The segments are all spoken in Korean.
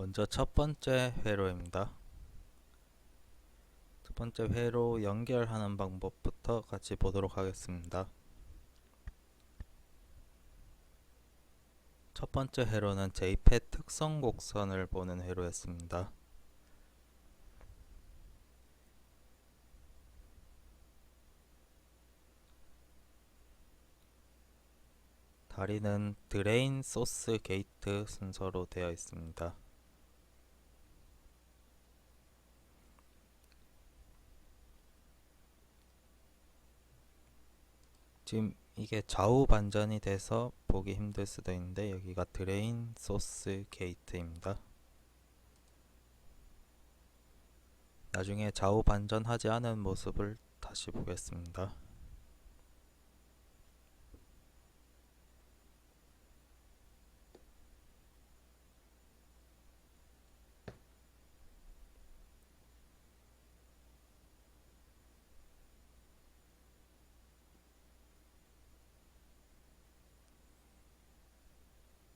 먼저 첫 번째 회로입니다. 첫 번째 회로 연결하는 방법부터 같이 보도록 하겠습니다. 첫 번째 회로는 JPEG 특성 곡선을 보는 회로였습니다. 다리는 드레인, 소스, 게이트 순서로 되어 있습니다. 지금 이게 좌우 반전이 돼서 보기 힘들 수도 있는데 여기가 드레인, 소스, 게이트입니다. 나중에 좌우 반전하지 않은 모습을 다시 보겠습니다.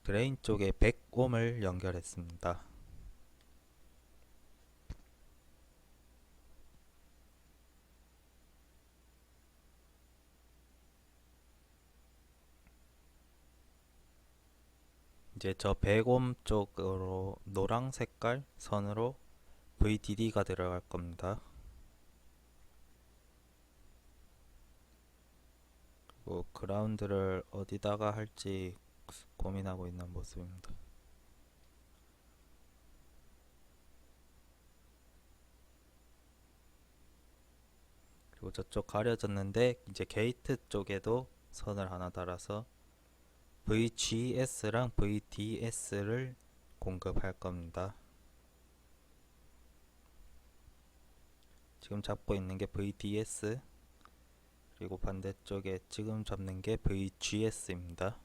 드레인 쪽에 100옴을 연결했습니다. 이제 저 100옴 쪽으로 노랑 색깔 선으로 VDD가 들어갈 겁니다. 그리고 그라운드를 어디다가 할지 고민하고 있는 모습입니다. 그리고 저쪽 가려졌는데 이제 게이트 쪽에도 선을 하나 달아서 VGS랑 VDS를 공급할 겁니다. 지금 잡고 있는 게 VDS, 그리고 반대쪽에 지금 잡는 게 VGS입니다.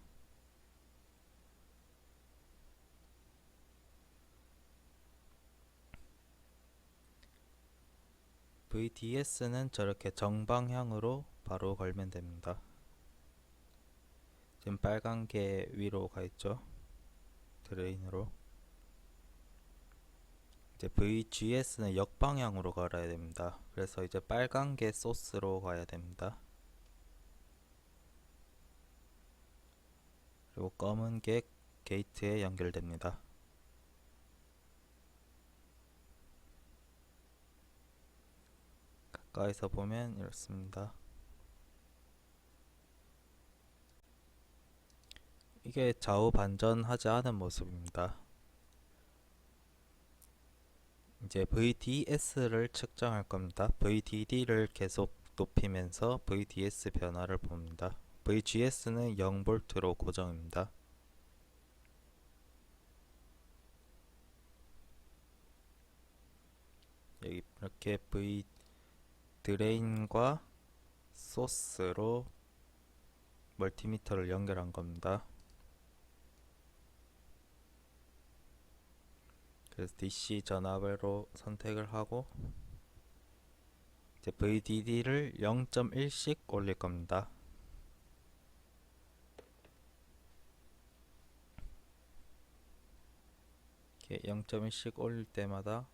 VDS는 저렇게 정방향으로 바로 걸면 됩니다. 지금 빨간 게 위로 가 있죠. 드레인으로. 이제 VGS는 역방향으로 걸어야 됩니다. 그래서 이제 빨간 게 소스로 가야 됩니다. 그리고 검은 게 게이트에 연결됩니다. 가까이서 보면 이렇습니다. 이게 좌우 반전하지 않은 모습입니다. 이제 VDS를 측정할 겁니다. VDD를 계속 높이면서 VDS 변화를 봅니다. VGS는 0V로 고정입니다. 여기 이렇게 드레인과 소스로 멀티미터를 연결한 겁니다. 그래서 DC 전압으로 선택을 하고 이제 VDD를 0.1씩 올릴 겁니다. 이렇게 0.1씩 올릴 때마다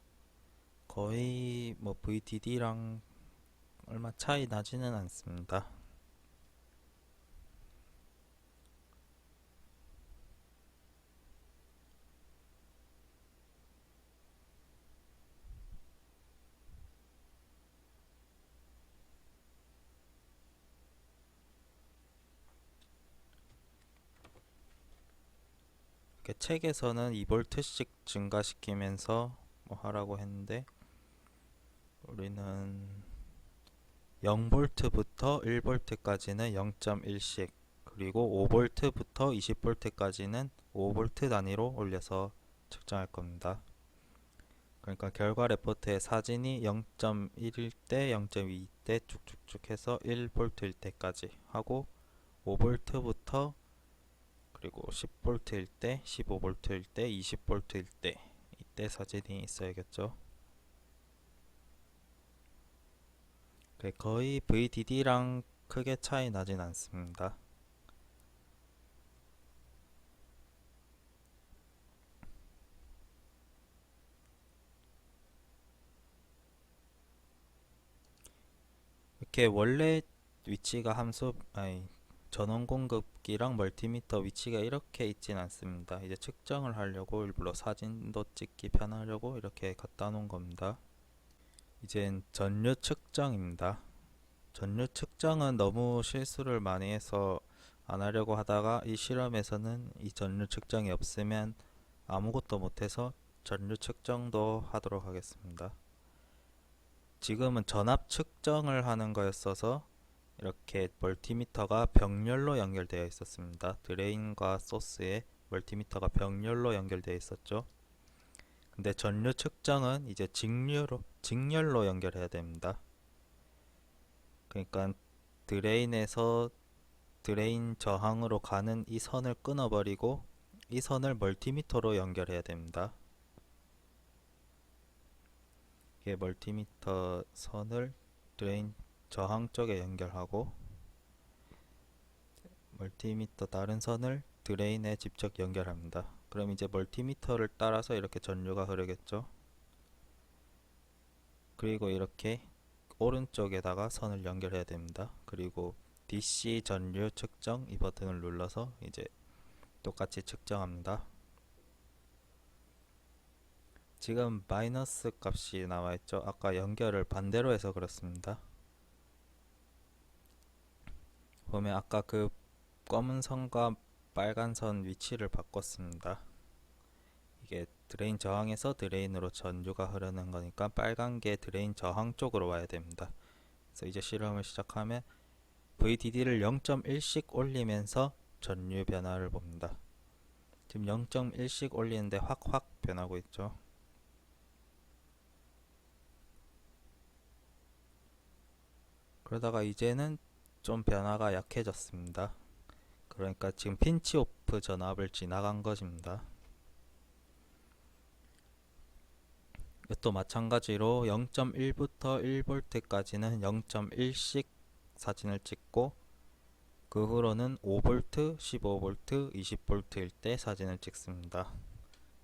거의 뭐 VDD랑 얼마 차이 나지는 않습니다. 이렇게 책에서는 2V씩 증가시키면서 뭐 하라고 했는데 우리는 0V부터 1V까지는 0.1씩, 그리고 5V부터 20V까지는 5V 단위로 올려서 측정할 겁니다. 그러니까 결과 레포트에 사진이 0.1일 때, 0.2일 때 쭉쭉쭉 해서 1V일 때까지 하고 5V부터 그리고 10V일 때, 15V일 때, 20V일 때 이때 사진이 있어야겠죠. 거의 VDD랑 크게 차이 나진 않습니다. 이렇게 원래 위치가 전원 공급기랑 멀티미터 위치가 이렇게 있진 않습니다. 이제 측정을 하려고 일부러 사진도 찍기 편하려고 이렇게 갖다 놓은 겁니다. 이젠 전류 측정입니다. 전류 측정은 너무 실수를 많이 해서 안 하려고 하다가 이 실험에서는 이 전류 측정이 없으면 아무것도 못해서 전류 측정도 하도록 하겠습니다. 지금은 전압 측정을 하는 거였어서 이렇게 멀티미터가 병렬로 연결되어 있었습니다. 드레인과 소스에 멀티미터가 병렬로 연결되어 있었죠. 근데 전류 측정은 이제 직렬로 연결해야 됩니다. 그러니까 드레인에서 드레인 저항으로 가는 이 선을 끊어버리고 이 선을 멀티미터로 연결해야 됩니다. 이게 멀티미터 선을 드레인 저항 쪽에 연결하고 멀티미터 다른 선을 드레인에 직접 연결합니다. 그럼 이제 멀티미터를 따라서 이렇게 전류가 흐르겠죠. 그리고 이렇게 오른쪽에다가 선을 연결해야 됩니다. 그리고 DC 전류 측정 이 버튼을 눌러서 이제 똑같이 측정합니다. 지금 마이너스 값이 나와 있죠. 아까 연결을 반대로 해서 그렇습니다. 보면 아까 그 검은 선과 빨간 선 위치를 바꿨습니다. 이게 드레인 저항에서 드레인으로 전류가 흐르는 거니까 빨간 게 드레인 저항 쪽으로 와야 됩니다. 그래서 이제 실험을 시작하면 VDD를 0.1씩 올리면서 전류 변화를 봅니다. 지금 0.1씩 올리는데 확 변하고 있죠. 그러다가 이제는 좀 변화가 약해졌습니다. 그러니까 지금 핀치 오프 전압을 지나간 것입니다. 이것도 마찬가지로 0.1부터 1V까지는 0.1씩 사진을 찍고 그 후로는 5V, 15V, 20V일 때 사진을 찍습니다.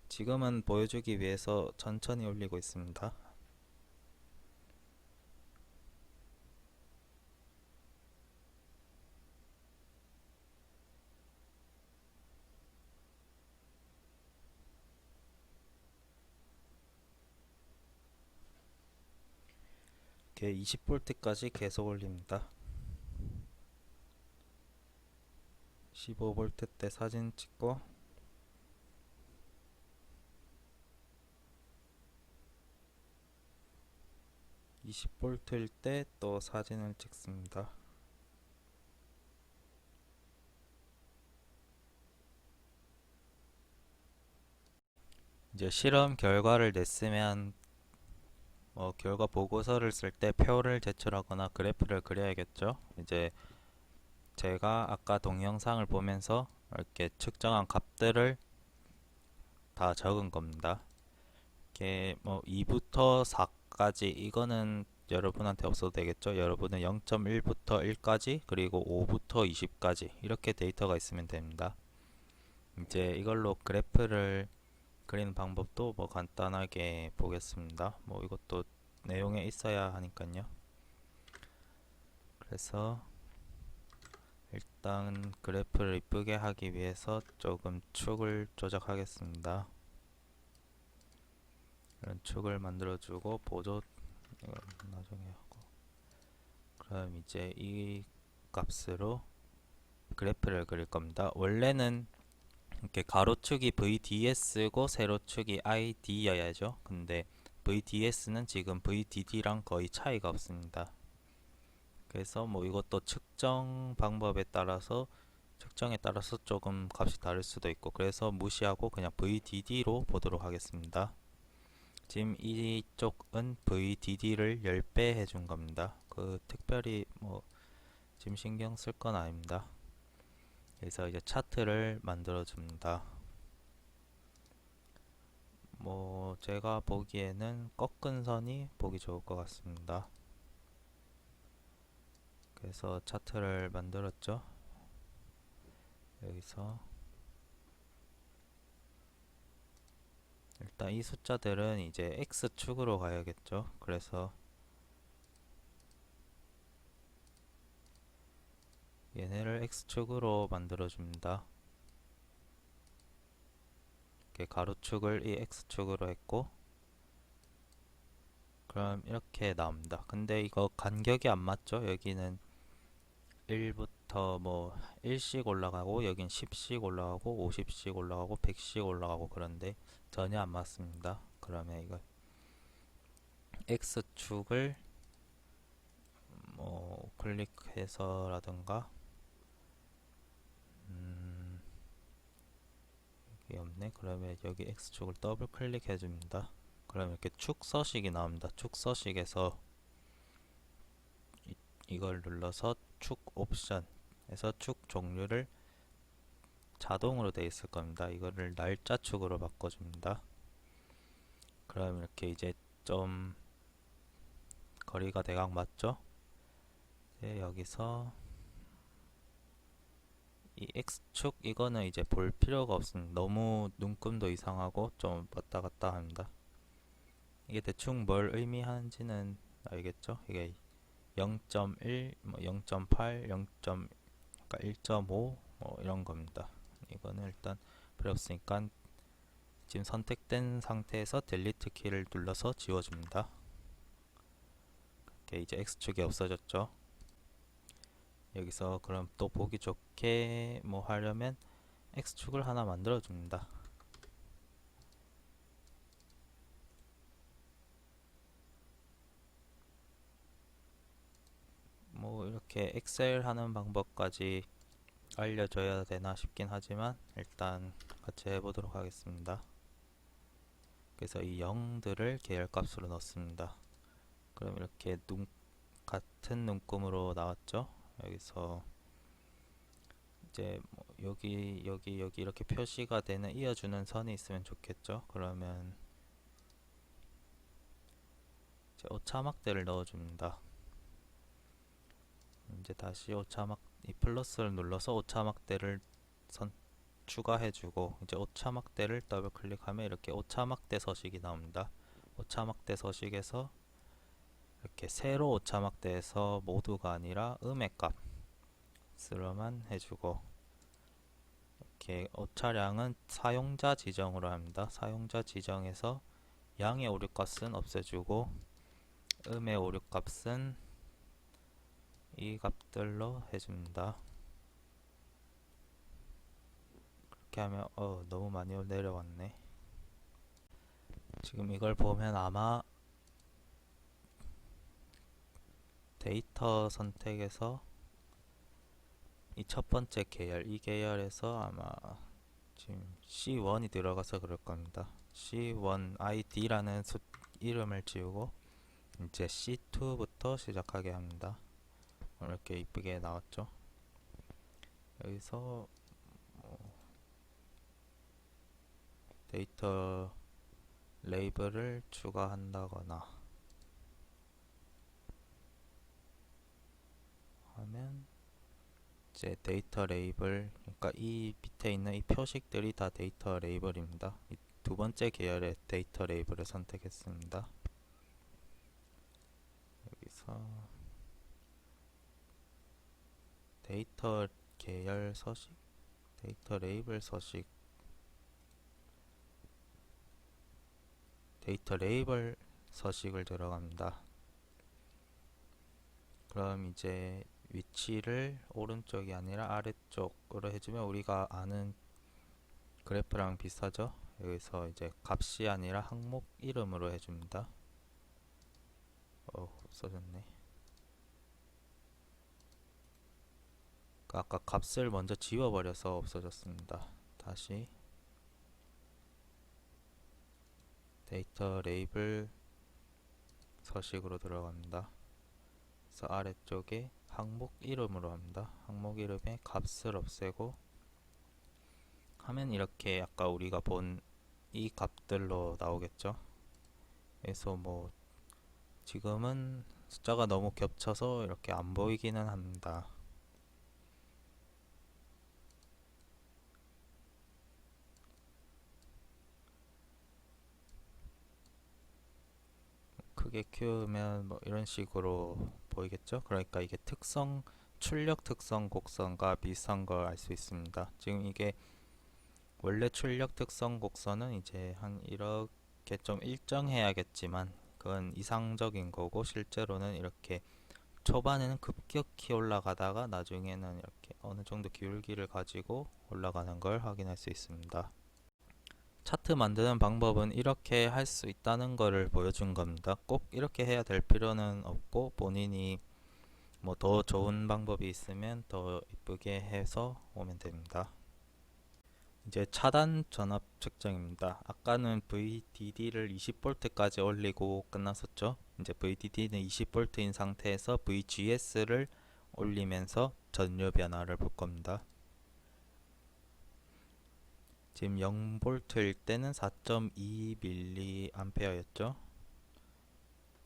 지금은 보여주기 위해서 천천히 올리고 있습니다. 이렇게 20V까지 계속 올립니다. 15V 때 사진 찍고 20V일 때 또 사진을 찍습니다. 이제 실험 결과를 냈으면 결과 보고서를 쓸 때 표를 제출하거나 그래프를 그려야겠죠. 이제 제가 아까 동영상을 보면서 이렇게 측정한 값들을 다 적은 겁니다. 이렇게 2부터 4까지 이거는 여러분한테 없어도 되겠죠. 여러분은 0.1부터 1까지 그리고 5부터 20까지 이렇게 데이터가 있으면 됩니다. 이제 이걸로 그래프를 그리는 방법도 간단하게 보겠습니다. 이것도 내용에 있어야 하니까요. 그래서 일단 그래프를 이쁘게 하기 위해서 조금 축을 조작하겠습니다. 이런 축을 만들어주고 보조 이건 나중에 하고 그럼 이제 이 값으로 그래프를 그릴 겁니다. 원래는 이렇게 가로축이 VDS고 세로축이 ID여야죠. 근데 VDS는 지금 VDD랑 거의 차이가 없습니다. 그래서 이것도 측정에 따라서 조금 값이 다를 수도 있고 그래서 무시하고 그냥 VDD로 보도록 하겠습니다. 지금 이쪽은 VDD를 10배 해준 겁니다. 특별히 지금 신경 쓸 건 아닙니다. 그래서 이제 차트를 만들어 줍니다. 제가 보기에는 꺾은 선이 보기 좋을 것 같습니다. 그래서 차트를 만들었죠. 여기서 일단 이 숫자들은 이제 X축으로 가야겠죠. 그래서 얘네를 X축으로 만들어줍니다. 이렇게 가로축을 이 X축으로 했고, 그럼 이렇게 나옵니다. 근데 이거 간격이 안 맞죠? 여기는 1부터 뭐 1씩 올라가고, 여긴 10씩 올라가고, 50씩 올라가고, 100씩 올라가고, 그런데 전혀 안 맞습니다. 그러면 이거 X축을 뭐 클릭해서라든가, 이게 없네. 그러면 여기 X축을 더블 클릭해 줍니다. 그러면 이렇게 축 서식이 나옵니다. 축 서식에서 이걸 눌러서 축 옵션에서 축 종류를 자동으로 되어 있을 겁니다. 이거를 날짜 축으로 바꿔줍니다. 그럼 이렇게 이제 좀 거리가 대강 맞죠? 이제 여기서 이 X축 이거는 이제 볼 필요가 없습니다. 너무 눈금도 이상하고 좀 왔다 갔다 합니다. 이게 대충 뭘 의미하는지는 알겠죠? 이게 0.1, 뭐 0.8, 0. 그러니까 1.5 뭐 이런 겁니다. 이거는 일단 필요 없으니까 지금 선택된 상태에서 델리트 키를 눌러서 지워줍니다. 이렇게 이제 X축이 없어졌죠. 여기서 그럼 또 보기 좋게 뭐 하려면 X축을 하나 만들어 줍니다. 뭐 이렇게 엑셀 하는 방법까지 알려줘야 되나 싶긴 하지만 일단 같이 해보도록 하겠습니다. 그래서 이 0들을 계열값으로 넣습니다. 그럼 이렇게 같은 눈금으로 나왔죠. 여기서 이제 뭐 여기 이렇게 표시가 되는 이어주는 선이 있으면 좋겠죠. 그러면 이제 오차막대를 넣어줍니다. 이제 다시 이 플러스를 눌러서 오차막대를 추가해주고, 이제 오차막대를 더블 클릭하면 이렇게 오차막대 서식이 나옵니다. 오차막대 서식에서 이렇게 세로 오차막대에서 모두가 아니라 음의 값으로만 해주고, 이렇게 오차량은 사용자 지정으로 합니다. 사용자 지정에서 양의 오류값은 없애주고 음의 오류값은 이 값들로 해줍니다. 그렇게 하면 너무 많이 내려왔네. 지금 이걸 보면 아마 데이터 선택에서 이 첫 번째 계열, 이 계열에서 아마 지금 C1이 들어가서 그럴 겁니다. C1 ID라는 이름을 지우고 이제 C2부터 시작하게 합니다. 이렇게 이쁘게 나왔죠. 여기서 데이터 레이블을 추가한다거나 하면 이제 데이터 레이블, 그러니까 이 밑에 있는 이 표식들이 다 데이터 레이블입니다. 이 두 번째 계열의 데이터 레이블을 선택했습니다. 여기서 데이터 계열 서식, 데이터 레이블 서식, 데이터 레이블 서식을 들어갑니다. 그럼 이제 위치를 오른쪽이 아니라 아래쪽으로 해주면 우리가 아는 그래프랑 비슷하죠? 여기서 이제 값이 아니라 항목 이름으로 해줍니다. 없어졌네. 아까 값을 먼저 지워버려서 없어졌습니다. 다시 데이터 레이블 서식으로 들어갑니다. 그래서 아래쪽에 항목 이름으로 합니다. 항목 이름에 값을 없애고 하면 이렇게 아까 우리가 본 이 값들로 나오겠죠. 그래서 뭐 지금은 숫자가 너무 겹쳐서 이렇게 안 보이기는 합니다. 크게 키우면 뭐 이런 식으로 보이겠죠. 그러니까 이게 특성 출력 특성 곡선과 비슷한 걸 알 수 있습니다. 지금 이게 원래 출력 특성 곡선은 이제 한 이렇게 좀 일정해야겠지만 그건 이상적인 거고, 실제로는 이렇게 초반에는 급격히 올라가다가 나중에는 이렇게 어느 정도 기울기를 가지고 올라가는 걸 확인할 수 있습니다. 차트 만드는 방법은 이렇게 할 수 있다는 것을 보여준 겁니다. 꼭 이렇게 해야 될 필요는 없고, 본인이 뭐 더 좋은 방법이 있으면 더 이쁘게 해서 오면 됩니다. 이제 차단 전압 측정입니다. 아까는 VDD를 20V까지 올리고 끝났었죠. 이제 VDD는 20V인 상태에서 VGS를 올리면서 전류 변화를 볼 겁니다. 지금 0V일 때는 4.2mA였죠.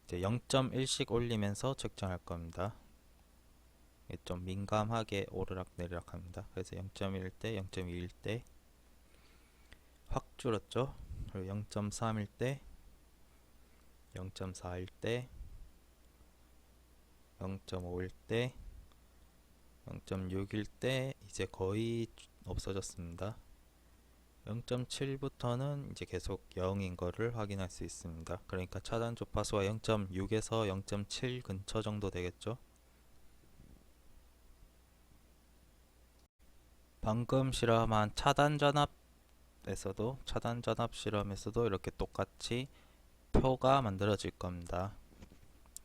이제 0.1씩 올리면서 측정할 겁니다. 좀 민감하게 오르락 내리락 합니다. 그래서 0.1일 때, 0.2일 때 확 줄었죠. 그리고 0.3일 때, 0.4일 때, 0.5일 때, 0.6일 때 이제 거의 없어졌습니다. 0.7부터는 이제 계속 0인 거를 확인할 수 있습니다. 그러니까 차단 주파수가 0.6에서 0.7 근처 정도 되겠죠. 방금 실험한 차단 전압 실험에서도 이렇게 똑같이 표가 만들어질 겁니다.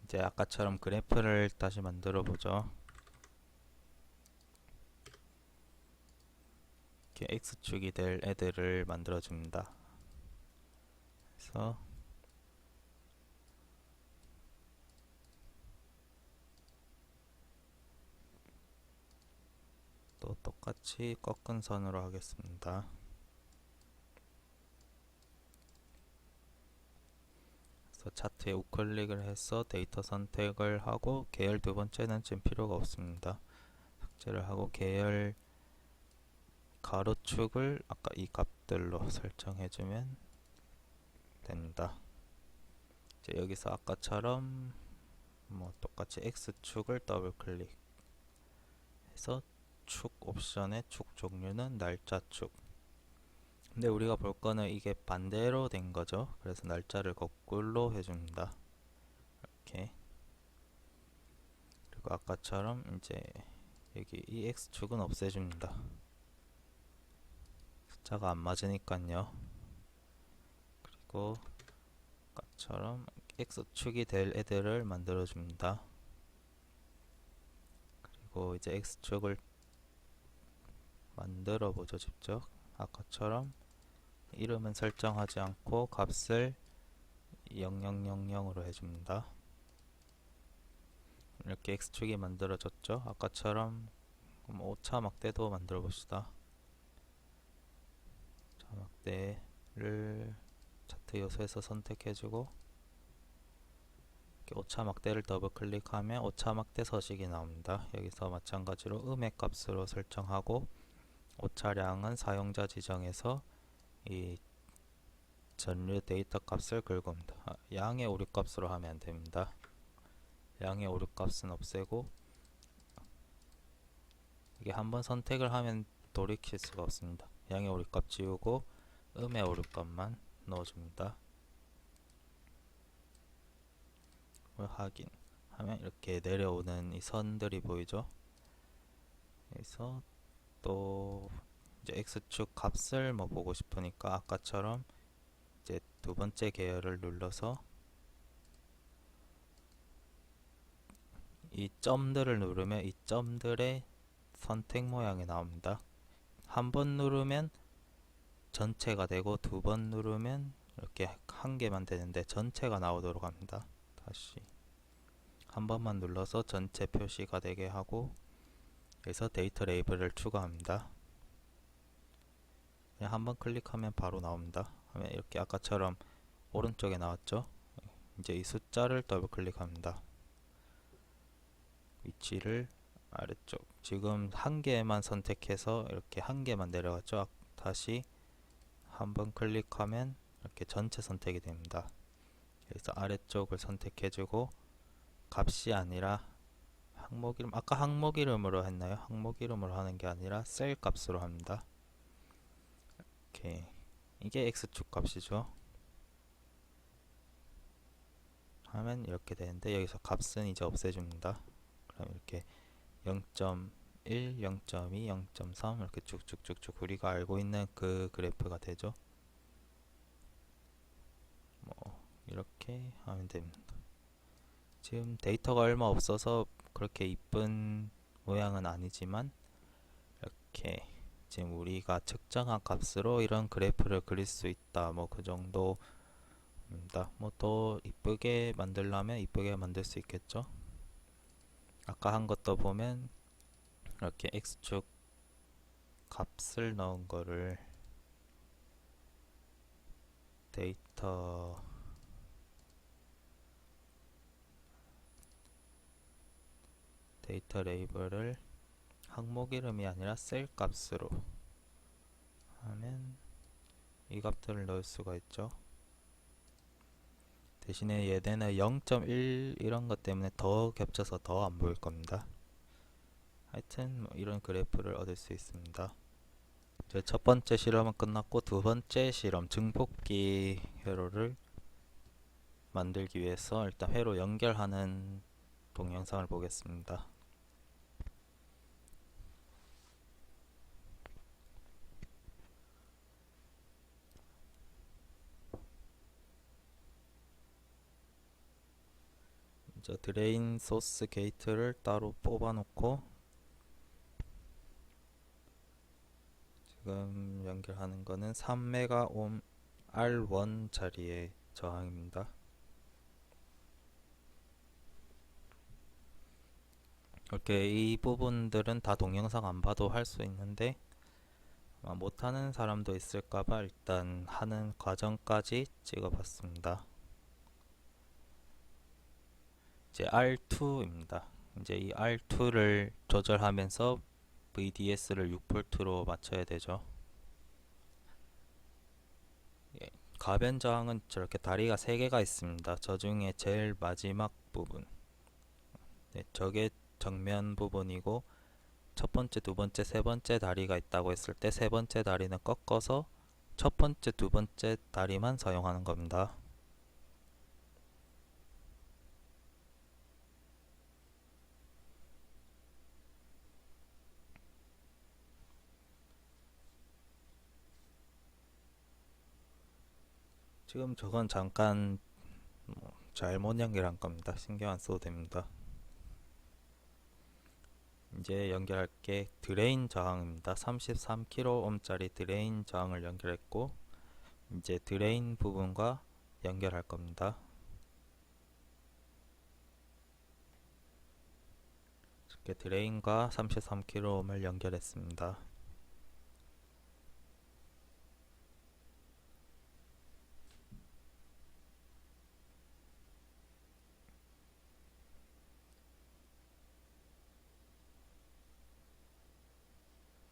이제 아까처럼 그래프를 다시 만들어 보죠. 이렇게 X축이 될 애들을 만들어 줍니다. 그래서 또 똑같이 꺾은 선으로 하겠습니다. 그래서 차트에 우클릭을 해서 데이터 선택을 하고, 계열 두 번째는 지금 필요가 없습니다. 삭제를 하고 계열 가로축을 아까 이 값들로 설정해주면 됩니다. 이제 여기서 아까처럼 뭐 똑같이 X축을 더블 클릭해서 축 옵션의 축 종류는 날짜축. 근데 우리가 볼 거는 이게 반대로 된 거죠. 그래서 날짜를 거꾸로 해줍니다. 이렇게. 그리고 아까처럼 이제 여기 이 X축은 없애줍니다. 숫자가 안 맞으니까요. 그리고 아까처럼 X축이 될 애들을 만들어 줍니다. 그리고 이제 X축을 만들어 보죠. 직접 아까처럼 이름은 설정하지 않고 값을 0000으로 해줍니다. 이렇게 X축이 만들어졌죠. 아까처럼 오차 막대도 만들어 봅시다. 오차 막대를 차트 요소에서 선택해주고, 이렇게 오차 막대를 더블 클릭하면 오차 막대 서식이 나옵니다. 여기서 마찬가지로 음의 값으로 설정하고, 오차량은 사용자 지정에서 이 전류 데이터 값을 긁습니다. 양의 오류 값으로 하면 안됩니다. 양의 오류 값은 없애고, 이게 한번 선택을 하면 돌이킬 수가 없습니다. 양의 오류 값 지우고 음의 오류 값만 넣어줍니다. 확인하면 이렇게 내려오는 이 선들이 보이죠. 그래서 또 이제 X축 값을 뭐 보고 싶으니까 아까처럼 이제 두 번째 계열을 눌러서 이 점들을 누르면 이 점들의 선택 모양이 나옵니다. 한 번 누르면 전체가 되고, 두 번 누르면 이렇게 한 개만 되는데 전체가 나오도록 합니다. 다시 한 번만 눌러서 전체 표시가 되게 하고, 여기서 데이터 레이블을 추가합니다. 그냥 한 번 클릭하면 바로 나옵니다. 이렇게 아까처럼 오른쪽에 나왔죠. 이제 이 숫자를 더블 클릭합니다. 위치를 아래쪽, 지금 한 개만 선택해서 이렇게 한 개만 내려갔죠. 다시 한번 클릭하면 이렇게 전체 선택이 됩니다. 여기서 아래쪽을 선택해주고 값이 아니라 항목 이름 아까 항목 이름으로 했나요? 항목 이름으로 하는 게 아니라 셀 값으로 합니다. 오케이. 이게 x축 값이죠. 하면 이렇게 되는데 여기서 값은 이제 없애줍니다. 그럼 이렇게 0.1, 0.2, 0.3 이렇게 쭉쭉쭉쭉 우리가 알고 있는 그 그래프가 되죠. 뭐 이렇게 하면 됩니다. 지금 데이터가 얼마 없어서 그렇게 이쁜 모양은 아니지만 이렇게 지금 우리가 측정한 값으로 이런 그래프를 그릴 수 있다. 뭐 그 정도입니다. 뭐 더 이쁘게 만들려면 이쁘게 만들 수 있겠죠. 아까 한 것도 보면 이렇게 x축 값을 넣은 거를 데이터 레이블을 항목 이름이 아니라 셀 값으로 하면 이 값들을 넣을 수가 있죠. 대신에 얘네는 0.1 이런 것 때문에 더 겹쳐서 더 안 보일 겁니다. 하여튼 뭐 이런 그래프를 얻을 수 있습니다. 이제 첫 번째 실험은 끝났고 두 번째 실험 증폭기 회로를 만들기 위해서 일단 회로 연결하는 동영상을 보겠습니다. 이제 드레인 소스 게이트를 따로 뽑아 놓고 지금 연결하는 거는 3메가옴 R1 짜리의 저항입니다. 이렇게 이 부분들은 다 동영상 안 봐도 할 수 있는데 못하는 사람도 있을까봐 일단 하는 과정까지 찍어봤습니다. 이제 R2입니다. 이제 이 R2를 조절하면서 VDS를 6V로 맞춰야 되죠. 가변 저항은 저렇게 다리가 3개가 있습니다. 저 중에 제일 마지막 부분, 저게 정면 부분이고 첫 번째, 두 번째, 세 번째 다리가 있다고 했을 때 세 번째 다리는 꺾어서 첫 번째, 두 번째 다리만 사용하는 겁니다. 지금 저건 잠깐 잘못 연결한 겁니다. 신경 안 써도 됩니다. 이제 연결할 게 드레인 저항입니다. 33koh짜리 드레인 저항을 연결했고 이제 드레인 부분과 연결할 겁니다. 이렇게 드레인과 33koh을 연결했습니다.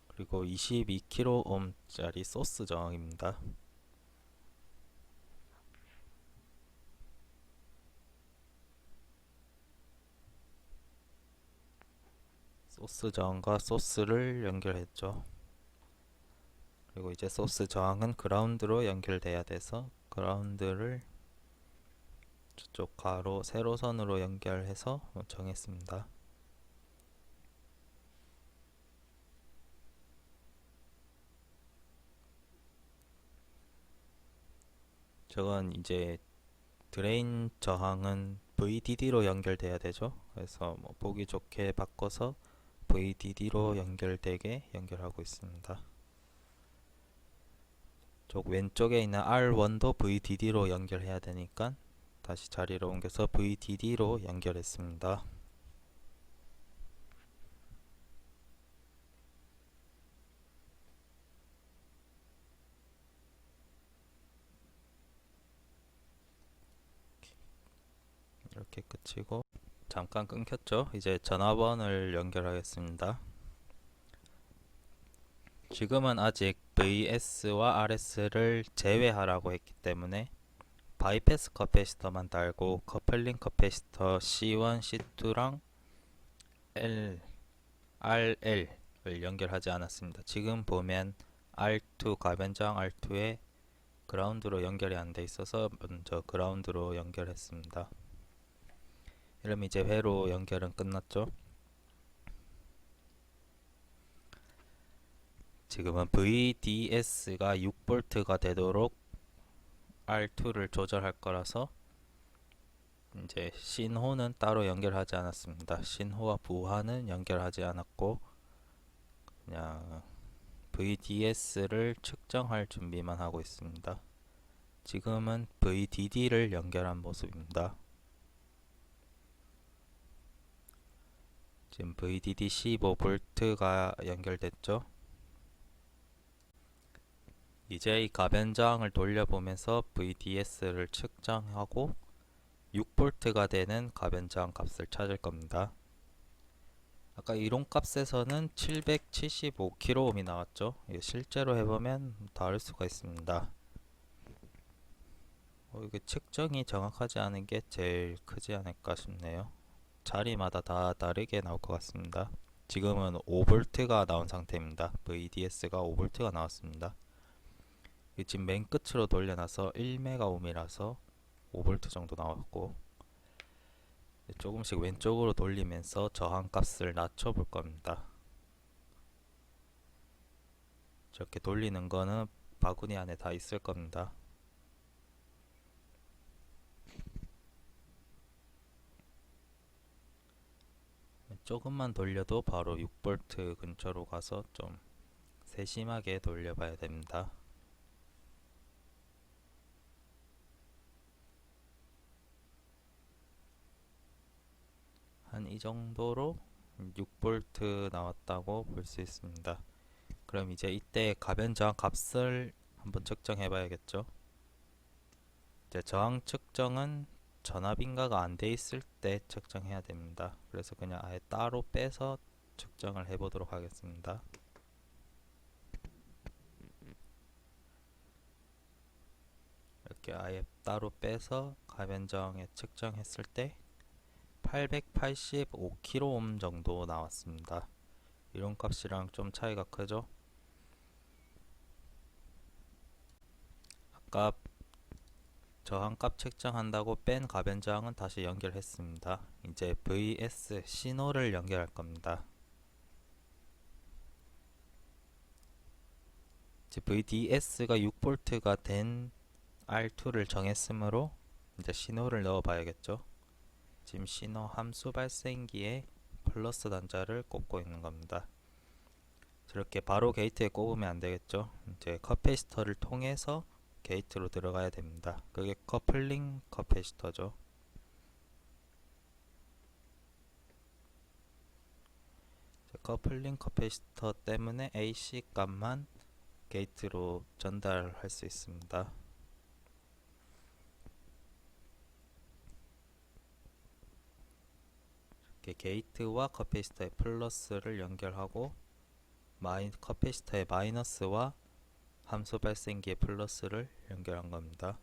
그리고 22koh짜리 소스 저항입니다. 소스 저항과 소스를 연결했죠. 그리고 이제 소스 저항은 그라운드로 연결돼야 돼서 그라운드를 저쪽 가로 세로선으로 연결해서 정했습니다. 저건 이제 드레인 저항은 VDD로 연결돼야 되죠. 그래서 뭐 보기 좋게 바꿔서 VDD로 연결되게 연결하고 있습니다. 쪽 왼쪽에 있는 R1도 VDD로 연결해야 되니까 다시 자리로 옮겨서 VDD로 연결했습니다. 이렇게 끝이고 잠깐 끊겼죠? 이제 전화번호를 연결하겠습니다. 지금은 아직 VS와 RS를 제외하라고 했기 때문에 바이패스 커패시터만 달고 커플링 커패시터 C1, C2랑 RL을 연결하지 않았습니다. 지금 보면 R2 가변장 R2에 그라운드로 연결이 안 돼 있어서 먼저 그라운드로 연결했습니다. 이러면 이제 회로 연결은 끝났죠. 지금은 VDS가 6V가 되도록 R2를 조절할 거라서 이제 신호는 따로 연결하지 않았습니다. 신호와 부하는 연결하지 않았고 그냥 VDS를 측정할 준비만 하고 있습니다. 지금은 VDD를 연결한 모습입니다. 지금 VDD 15V가 연결됐죠. 이제 이 가변장을 돌려보면서 VDS를 측정하고 6V가 되는 가변장 값을 찾을 겁니다. 아까 이론값에서는 775kΩ이 나왔죠. 이게 실제로 해보면 다를 수가 있습니다. 이게 측정이 정확하지 않은 게 제일 크지 않을까 싶네요. 자리마다 다 다르게 나올 것 같습니다. 지금은 5V가 나온 상태입니다. VDS가 5V가 나왔습니다. 지금 맨 끝으로 돌려놔서 1메가옴이라서 5V 정도 나왔고 조금씩 왼쪽으로 돌리면서 저항값을 낮춰 볼 겁니다. 저렇게 돌리는 거는 바구니 안에 다 있을 겁니다. 조금만 돌려도 바로 6V 근처로 가서 좀 세심하게 돌려봐야 됩니다. 한 이 정도로 6V 나왔다고 볼 수 있습니다. 그럼 이제 이때 가변저항 값을 한번 측정해 봐야겠죠. 이제 저항 측정은 전압 인가가 안 돼 있을 때 측정해야 됩니다. 그래서 그냥 아예 따로 빼서 측정을 해 보도록 하겠습니다. 이렇게 아예 따로 빼서 가변저항에 측정했을 때 885kΩ 정도 나왔습니다. 이런 값이랑 좀 차이가 크죠? 아까 저항값 측정한다고 뺀 가변저항은 다시 연결했습니다. 이제 VS 신호를 연결할 겁니다. 이제 VDS가 6V가 된 R2를 정했으므로 이제 신호를 넣어 봐야겠죠. 지금 신호 함수 발생기에 플러스 단자를 꽂고 있는 겁니다. 저렇게 바로 게이트에 꼽으면 안 되겠죠. 이제 커패시터를 통해서 게이트로 들어가야 됩니다. 그게 커플링 커패시터죠. 커플링 커패시터 때문에 AC 값만 게이트로 전달할 수 있습니다. 이렇게 게이트와 커패시터의 플러스를 연결하고 커패시터의 마이너스와 함수 발생기의 플러스를 연결한 겁니다.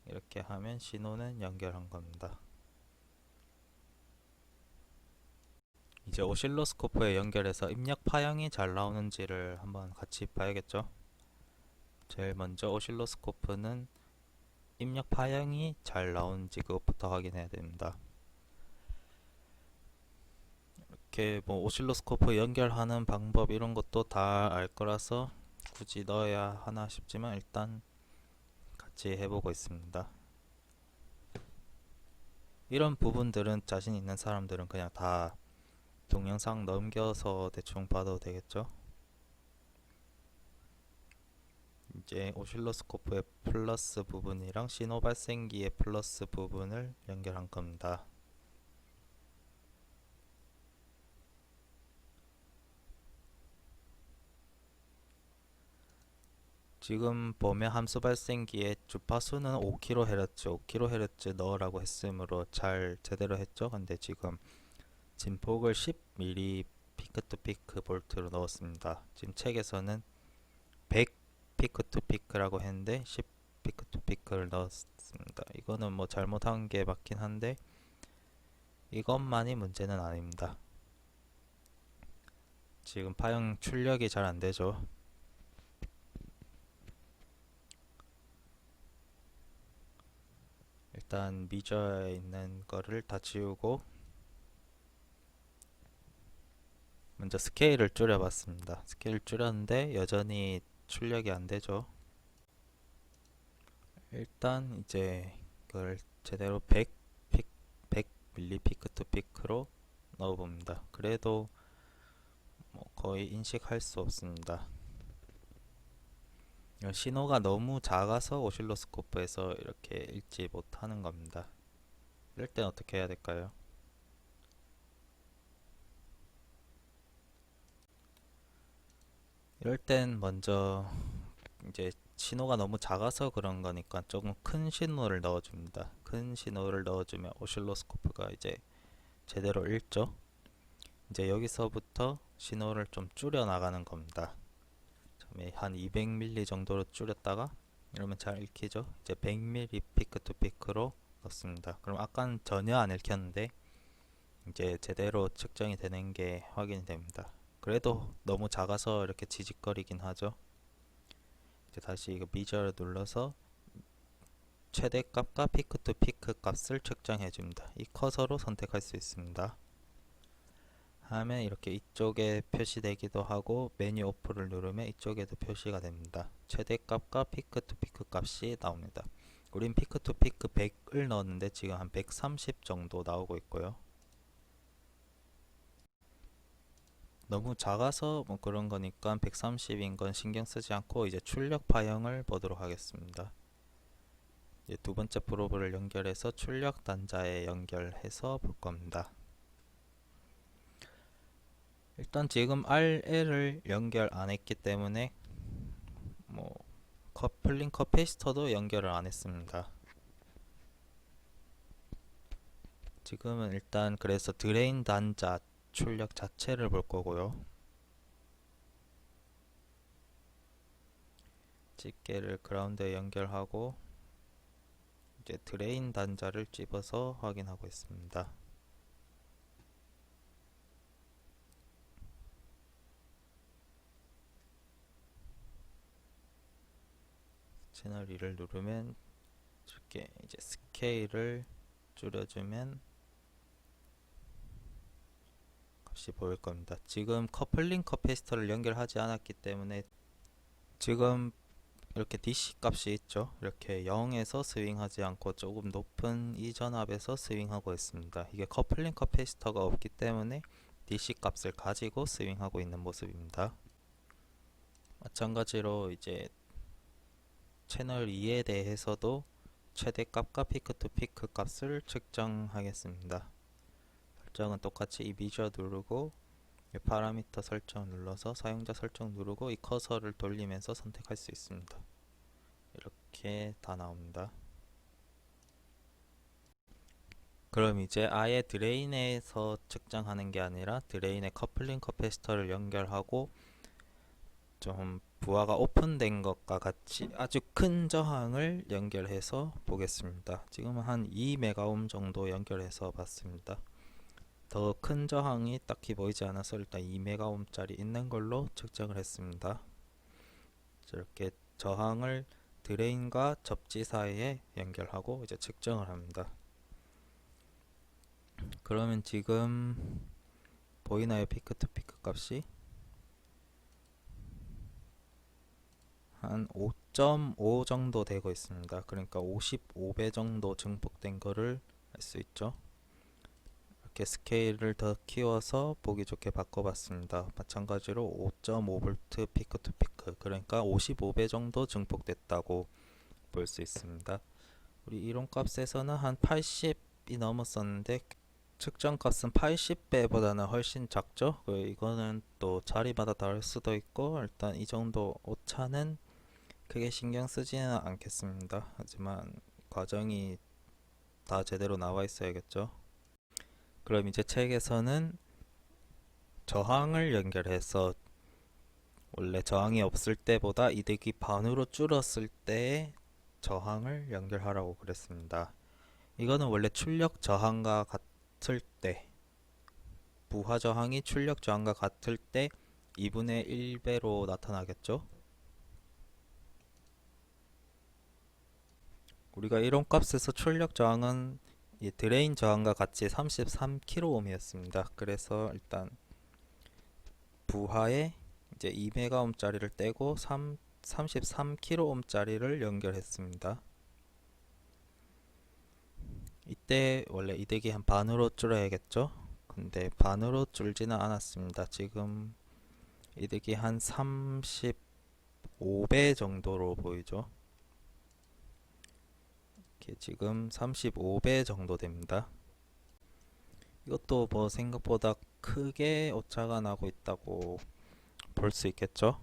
이렇게 하면 신호는 연결한 겁니다. 이제 오실로스코프에 연결해서 입력 파형이 잘 나오는지를 한번 같이 봐야겠죠. 제일 먼저 오실로스코프는 입력 파형이 잘 나오는지 그것부터 확인해야 됩니다. 이렇게 뭐 오실로스코프 연결하는 방법 이런 것도 다 알 거라서 굳이 넣어야 하나 싶지만 일단 같이 해보고 있습니다. 이런 부분들은 자신 있는 사람들은 그냥 다 동영상 넘겨서 대충 봐도 되겠죠. 이제 오실로스코프의 플러스 부분이랑 신호 발생기의 플러스 부분을 연결한 겁니다. 지금 보면 함수 발생기에 주파수는 5kHz, 5kHz 넣으라고 했으므로 잘 제대로 했죠. 근데 지금 진폭을 10mm 피크 투 피크 볼트로 넣었습니다. 지금 책에서는 100 피크 투 피크라고 했는데 10 피크 투 피크를 넣었습니다. 이거는 뭐 잘못한 게 맞긴 한데 이것만이 문제는 아닙니다. 지금 파형 출력이 잘 안되죠. 일단 미저에 있는 거를 다 지우고 먼저 스케일을 줄여봤습니다. 스케일 줄였는데 여전히 출력이 안되죠. 일단 이제 그걸 제대로 100 밀리 피크 투 피크로 넣어봅니다. 그래도 뭐 거의 인식할 수 없습니다. 신호가 너무 작아서 오실로스코프에서 이렇게 읽지 못하는 겁니다. 이럴 땐 어떻게 해야 될까요? 이럴 땐 먼저 이제 신호가 너무 작아서 그런 거니까 조금 큰 신호를 넣어줍니다. 큰 신호를 넣어주면 오실로스코프가 이제 제대로 읽죠. 이제 여기서부터 신호를 좀 줄여 나가는 겁니다. 처음에 한 200ml 정도로 줄였다가 이러면 잘 읽히죠. 이제 100ml 피크 투 피크로 넣습니다. 그럼 아까는 전혀 안 읽혔는데 이제 제대로 측정이 되는 게 확인이 됩니다. 그래도 너무 작아서 이렇게 지직거리긴 하죠. 이제 다시 이거 미저를 눌러서 최대값과 피크 투 피크 값을 측정해 줍니다. 이 커서로 선택할 수 있습니다. 하면 이렇게 이쪽에 표시되기도 하고 메뉴 오프를 누르면 이쪽에도 표시가 됩니다. 최대값과 피크 투 피크 값이 나옵니다. 우린 피크 투 피크 100을 넣었는데 지금 한 130 정도 나오고 있고요. 너무 작아서 뭐 그런 거니까 130인 건 신경 쓰지 않고 이제 출력 파형을 보도록 하겠습니다. 이제 두 번째 프로브를 연결해서 출력 단자에 연결해서 볼 겁니다. 일단 지금 RL을 연결 안 했기 때문에 뭐 커플링 커패시터도 연결을 안 했습니다. 지금은 일단 그래서 드레인 단자 출력 자체를 볼 거고요. 집게를 그라운드에 연결하고 이제 드레인 단자를 집어서 확인하고 있습니다. 채널 2를 누르면 이렇게 이제 스케일을 줄여주면 값이 보일 겁니다. 지금 커플링 커패시터를 연결하지 않았기 때문에 지금 이렇게 DC 값이 있죠. 이렇게 0에서 스윙하지 않고 조금 높은 이 전압에서 스윙하고 있습니다. 이게 커플링 커패시터가 없기 때문에 DC 값을 가지고 스윙하고 있는 모습입니다. 마찬가지로 이제 채널 2에 대해서도 최대값과 피크 투 피크 값을 측정하겠습니다. 설정은 똑같이 이 미저 누르고 이 파라미터 설정 눌러서 사용자 설정 누르고 이 커서를 돌리면서 선택할 수 있습니다. 이렇게 다 나옵니다. 그럼 이제 아예 드레인에서 측정하는 게 아니라 드레인에 커플링 커패시터를 연결하고 좀 부하가 오픈된 것과 같이 아주 큰 저항을 연결해서 보겠습니다. 지금은 한 2메가옴 정도 연결해서 봤습니다. 더 큰 저항이 딱히 보이지 않아서 일단 2메가옴 짜리 있는 걸로 측정을 했습니다. 이렇게 저항을 드레인과 접지 사이에 연결하고 이제 측정을 합니다. 그러면 지금 보이나요? 피크 투 피크 값이 한 5.5 정도 되고 있습니다. 그러니까 55배 정도 증폭된 거를 알 수 있죠. 이렇게 스케일을 더 키워서 보기 좋게 바꿔봤습니다. 마찬가지로 5.5V 피크 투 피크, 그러니까 55배 정도 증폭됐다고 볼 수 있습니다. 우리 이론값에서는 한 80이 넘었었는데 측정값은 80배보다는 훨씬 작죠. 이거는 또 자리마다 다를 수도 있고 일단 이 정도 오차는 크게 신경 쓰지는 않겠습니다. 하지만 과정이 다 제대로 나와 있어야겠죠. 그럼 이제 책에서는 저항을 연결해서 원래 저항이 없을 때보다 이득이 반으로 줄었을 때의 저항을 연결하라고 그랬습니다. 이거는 원래 출력 저항과 같을 때, 부하 저항이 출력 저항과 같을 때 2분의 1배로 나타나겠죠? 우리가 이런 값에서 출력 저항은 이 드레인 저항과 같이 33kΩ이었습니다. 그래서 일단 부하에 이제 2메가옴짜리를 떼고 33kΩ짜리를 연결했습니다. 이때 원래 이득이 한 반으로 줄어야겠죠? 근데 반으로 줄지는 않았습니다. 지금 이득이 한 35배 정도로 보이죠? 이렇게 지금 35배 정도 됩니다. 이것도 뭐 생각보다 크게 오차가 나고 있다고 볼 수 있겠죠?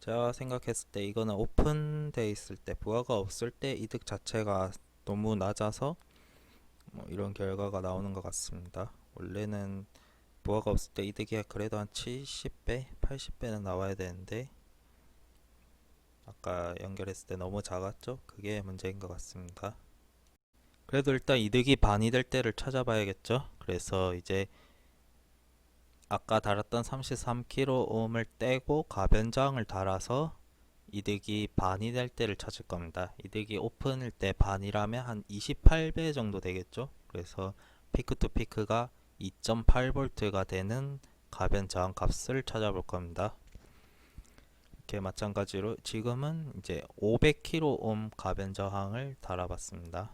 제가 생각했을 때 이거는 오픈되어 있을 때, 부하가 없을 때 이득 자체가 너무 낮아서 뭐 이런 결과가 나오는 것 같습니다. 원래는 부하가 없을 때 이득이 그래도 한 70배, 80배는 나와야 되는데 아까 연결했을 때 너무 작았죠? 그게 문제인 것 같습니다. 그래도 일단 이득이 반이 될 때를 찾아봐야겠죠? 그래서 이제 아까 달았던 33kΩ을 떼고 가변저항을 달아서 이득이 반이 될 때를 찾을 겁니다. 이득이 오픈일 때 반이라면 한 28배 정도 되겠죠? 그래서 피크 투 피크가 2.8V가 되는 가변저항 값을 찾아볼 겁니다. 이렇게 마찬가지로 지금은 이제 500kΩ 가변저항을 달아봤습니다.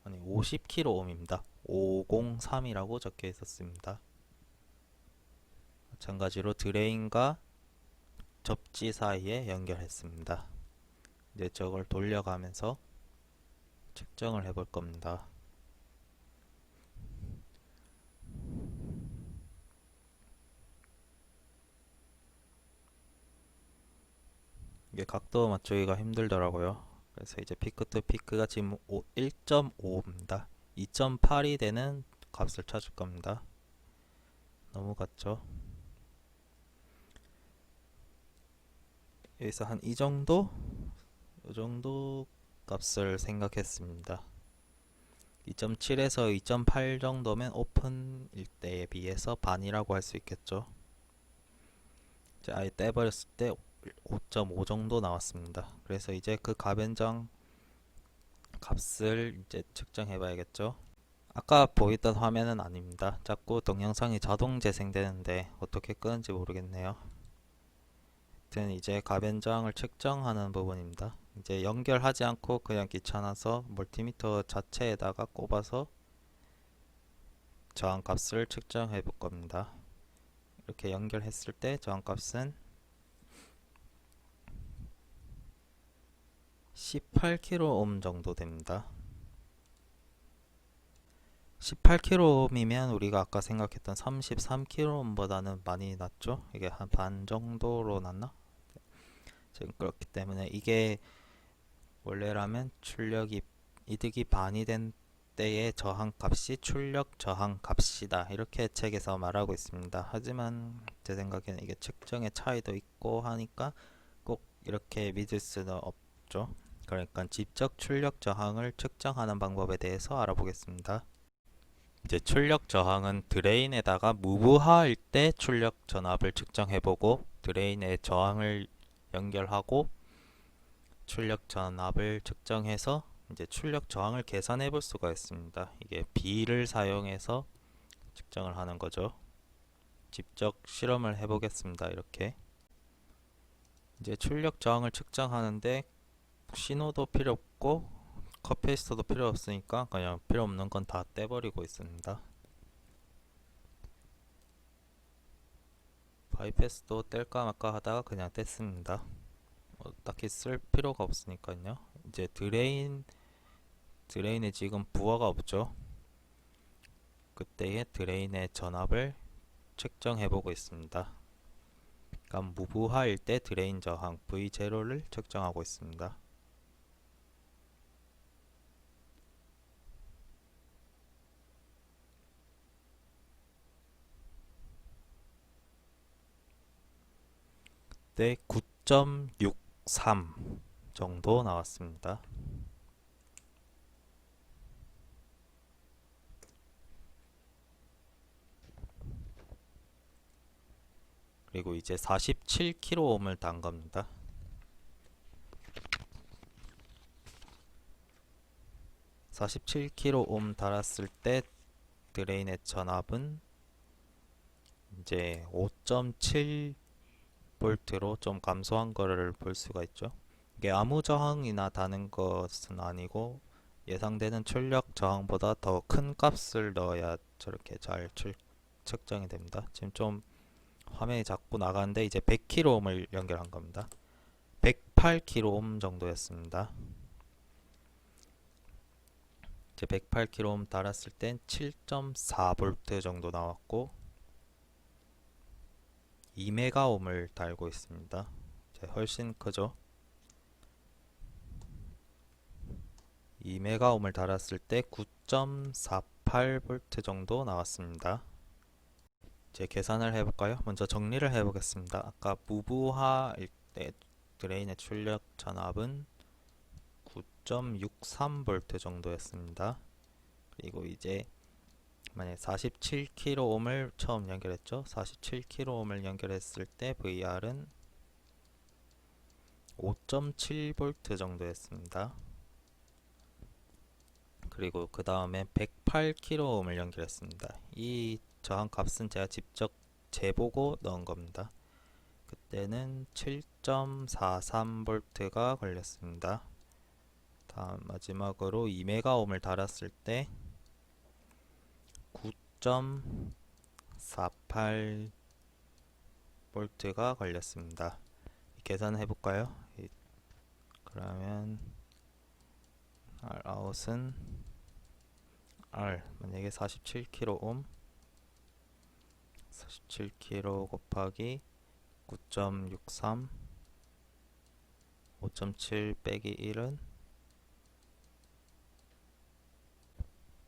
아니 50kΩ입니다. 503이라고 적혀 있었습니다. 마찬가지로 드레인과 접지 사이에 연결했습니다. 이제 저걸 돌려가면서 측정을 해볼 겁니다. 이게 각도 맞추기가 힘들더라고요. 그래서 이제 피크 투 피크가 지금 1.5입니다. 2.8이 되는 값을 찾을 겁니다. 너무 같죠? 여기서 한 이 정도 값을 생각했습니다. 2.7에서 2.8 정도면 오픈일 때에 비해서 반이라고 할 수 있겠죠. 이제 아예 떼버렸을 때 5.5 정도 나왔습니다. 그래서 이제 그 가변장 값을 이제 측정해 봐야겠죠. 아까 보였던 화면은 아닙니다. 자꾸 동영상이 자동 재생되는데 어떻게 끄는지 모르겠네요. 하여튼 이제 가변저항을 측정하는 부분입니다. 이제 연결하지 않고 그냥 귀찮아서 멀티미터 자체에다가 꼽아서 저항값을 측정해 볼 겁니다. 이렇게 연결했을 때 저항값은 18kΩ 정도 됩니다. 18kΩ이면 우리가 아까 생각했던 33kΩ보다는 많이 낮죠? 이게 한 반 정도로 낮나? 지금 그렇기 때문에 이게 원래라면 출력이 이득이 반이 된 때의 저항값이 출력 저항값이다. 이렇게 책에서 말하고 있습니다. 하지만 제 생각에는 이게 측정의 차이도 있고 하니까 꼭 이렇게 믿을 수는 없죠. 그러니까 직접 출력 저항을 측정하는 방법에 대해서 알아보겠습니다. 이제 출력 저항은 드레인에다가 무부하일 때 출력 전압을 측정해보고 드레인에 저항을 연결하고 출력 전압을 측정해서 이제 출력 저항을 계산해 볼 수가 있습니다. 이게 B를 사용해서 측정을 하는 거죠. 직접 실험을 해 보겠습니다. 이렇게 이제 출력 저항을 측정하는데 신호도 필요 없고 컷페이스터도 필요 없으니까 그냥 필요 없는 건 다 떼버리고 있습니다. 바이패스도 뗄까 말까 하다가 그냥 뗐습니다. 딱히 쓸 필요가 없으니까요. 이제 드레인에 지금 부하가 없죠. 그때의 드레인의 전압을 측정해 보고 있습니다. 그러니까 무부하일 때 드레인 저항 V0를 측정하고 있습니다. 그때 9.69 0.63 정도 나왔습니다. 그리고 이제 47kΩ을 단 겁니다. 47kΩ 달았을 때 드레인의 전압은 이제 5.7V로 좀 감소한 거를 볼 수가 있죠. 이게 아무 저항이나 다는 것은 아니고 예상되는 출력 저항보다 더 큰 값을 넣어야 저렇게 잘 측정이 됩니다. 지금 좀 화면이 자꾸 나가는데 이제 100kΩ을 연결한 겁니다. 108kΩ 정도였습니다. 이제 108kΩ 달았을 땐 7.4V 정도 나왔고 2메가옴을 달고 있습니다. 이제 훨씬 크죠. 2메가옴을 달았을 때 9.48V 정도 나왔습니다. 이제 계산을 해볼까요? 먼저 정리를 해보겠습니다. 아까 무부하일 때 드레인의 출력 전압은 9.63V 정도였습니다. 그리고 이제 만약 47kΩ을 처음 연결했죠. 47kΩ을 연결했을 때 VR은 5.7V 정도였습니다. 그리고 그 다음에 108kΩ을 연결했습니다. 이 저항 값은 제가 직접 재보고 넣은 겁니다. 그때는 7.43V가 걸렸습니다. 다음 마지막으로 2메가옴을 달았을 때 9.48V가 걸렸습니다. 계산해 볼까요? 그러면 Rout은 R 만약에 47kΩ 47kΩ 곱하기 9.63 5.7 빼기 1은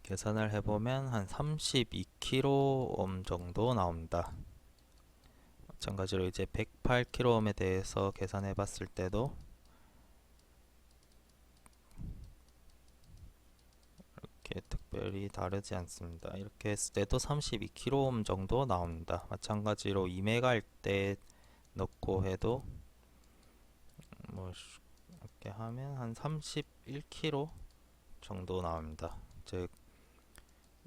계산을 해보면 한 32kΩ 정도 나옵니다. 마찬가지로 이제 108kΩ에 대해서 계산해 봤을 때도 이렇게 특별히 다르지 않습니다. 이렇게 했을 때도 32kΩ 정도 나옵니다. 마찬가지로 2메가일 때 넣고 해도 뭐 이렇게 하면 한 31kΩ 정도 나옵니다. 즉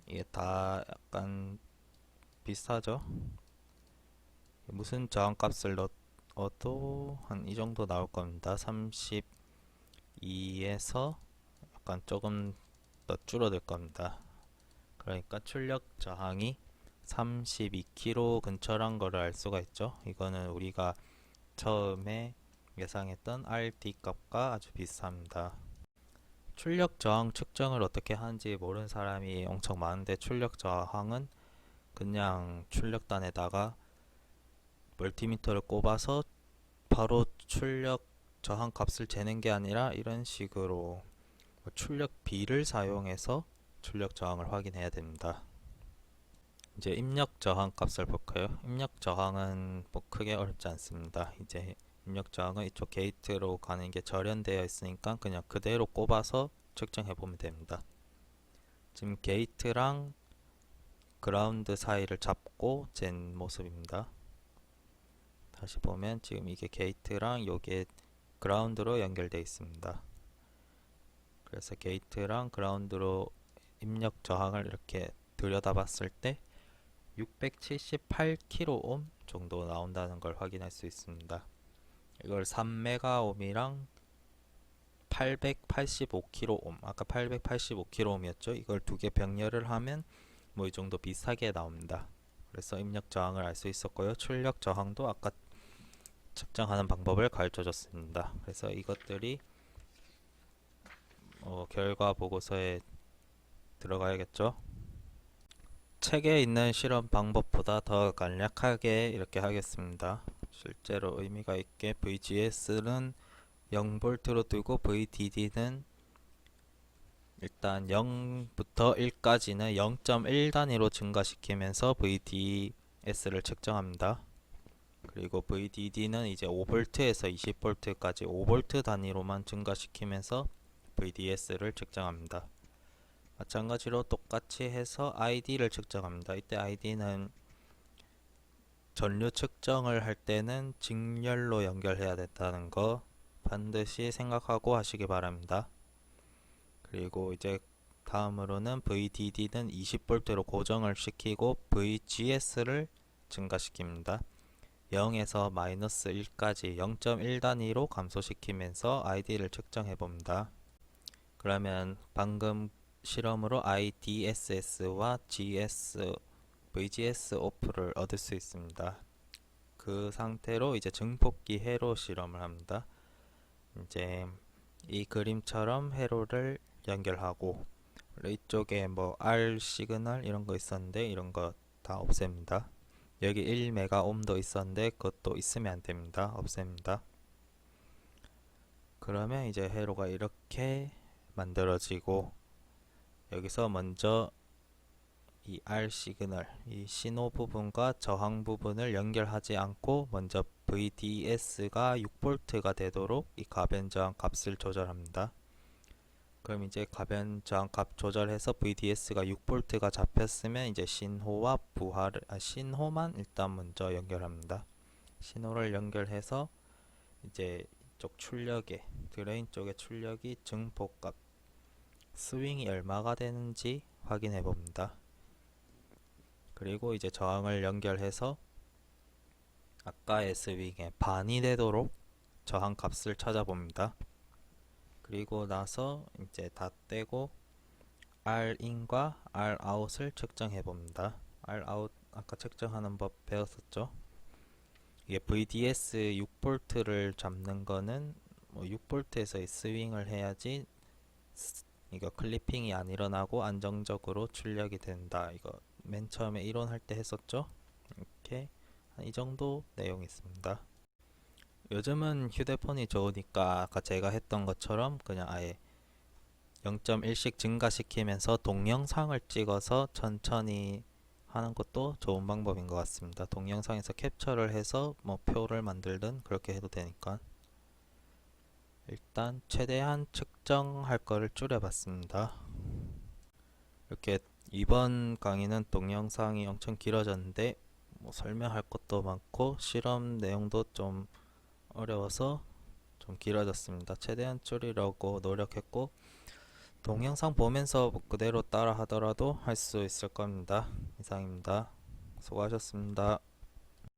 이게 다 약간 비슷하죠. 무슨 저항값을 넣어도 한 이 정도 나올 겁니다. 32에서 약간 조금 더 줄어들 겁니다. 그러니까 출력 저항이 32kΩ 근처란 거를 알 수가 있죠. 이거는 우리가 처음에 예상했던 RD 값과 아주 비슷합니다. 출력 저항 측정을 어떻게 하는지 모르는 사람이 엄청 많은데, 출력 저항은 그냥 출력단에다가 멀티미터를 꼽아서 바로 출력 저항 값을 재는 게 아니라 이런 식으로 출력 비를 사용해서 출력 저항을 확인해야 됩니다. 이제 입력 저항 값을 볼까요? 입력 저항은 뭐 크게 어렵지 않습니다. 이제 입력 저항은 이쪽 게이트로 가는 게 절연되어 있으니까 그냥 그대로 꼽아서 측정해 보면 됩니다. 지금 게이트랑 그라운드 사이를 잡고 잰 모습입니다. 다시 보면 지금 이게 게이트랑 요게 그라운드로 연결되어 있습니다. 그래서 게이트랑 그라운드로 입력 저항을 이렇게 들여다봤을 때 678kΩ 정도 나온다는 걸 확인할 수 있습니다. 이걸 3메가옴이랑 885kΩ, 아까 885kΩ이었죠. 이걸 두 개 병렬을 하면 뭐 이 정도 비슷하게 나옵니다. 그래서 입력 저항을 알 수 있었고요. 출력 저항도 아까 측정하는 방법을 가르쳐 줬습니다. 그래서 이것들이 결과 보고서에 들어가야겠죠. 책에 있는 실험 방법보다 더 간략하게 이렇게 하겠습니다. 실제로 의미가 있게 VGS는 0V로 두고 VDD는 일단 0부터 1까지는 0.1 단위로 증가시키면서 VDS를 측정합니다. 그리고 VDD는 이제 5V에서 20V까지 5V 단위로만 증가시키면서 VDS를 측정합니다. 마찬가지로 똑같이 해서 ID를 측정합니다. 이때 ID는 전류 측정을 할 때는 직렬로 연결해야 된다는 거 반드시 생각하고 하시기 바랍니다. 그리고 이제 다음으로는 VDD는 20V로 고정을 시키고 VGS를 증가시킵니다. 0에서 마이너스 1까지 0.1 단위로 감소시키면서 ID를 측정해 봅니다. 그러면 방금 실험으로 IDSS와 VGS 오프를 얻을 수 있습니다. 그 상태로 이제 증폭기 회로 실험을 합니다. 이제 이 그림처럼 회로를 연결하고 이쪽에 뭐 R 시그널 이런 거 있었는데 이런 거 다 없앱니다. 여기 1메가옴도 있었는데 그것도 있으면 안 됩니다. 없앱니다. 그러면 이제 회로가 이렇게 만들어지고 여기서 먼저 이 R 시그널, 이 신호 부분과 저항 부분을 연결하지 않고 먼저 VDS가 6V가 되도록 이 가변 저항 값을 조절합니다. 그럼 이제 가변 저항 값 조절해서 VDS가 6V가 잡혔으면 이제 신호와 신호만 일단 먼저 연결합니다. 신호를 연결해서 이제 이쪽 출력에 드레인 쪽의 출력이 증폭값 스윙이 얼마가 되는지 확인해 봅니다. 그리고 이제 저항을 연결해서 아까의 스윙의 반이 되도록 저항 값을 찾아봅니다. 그리고 나서 이제 다 떼고 Rin과 Rout을 측정해 봅니다. Rout 아까 측정하는 법 배웠었죠? 이게 VDS 6V를 잡는 거는 뭐 6V에서의 스윙을 해야지 이거 클리핑이 안 일어나고 안정적으로 출력이 된다. 이거 맨 처음에 이론할 때 했었죠? 이렇게 이 정도 내용이 있습니다. 요즘은 휴대폰이 좋으니까 아까 제가 했던 것처럼 그냥 아예 0.1씩 증가시키면서 동영상을 찍어서 천천히 하는 것도 좋은 방법인 것 같습니다. 동영상에서 캡처를 해서 뭐 표를 만들든 그렇게 해도 되니까. 일단 최대한 측정할 거를 줄여봤습니다. 이렇게 이번 강의는 동영상이 엄청 길어졌는데 뭐 설명할 것도 많고 실험 내용도 좀 어려워서 좀 길어졌습니다. 최대한 줄이려고 노력했고 동영상 보면서 뭐 그대로 따라 하더라도 할 수 있을 겁니다. 이상입니다. 수고하셨습니다.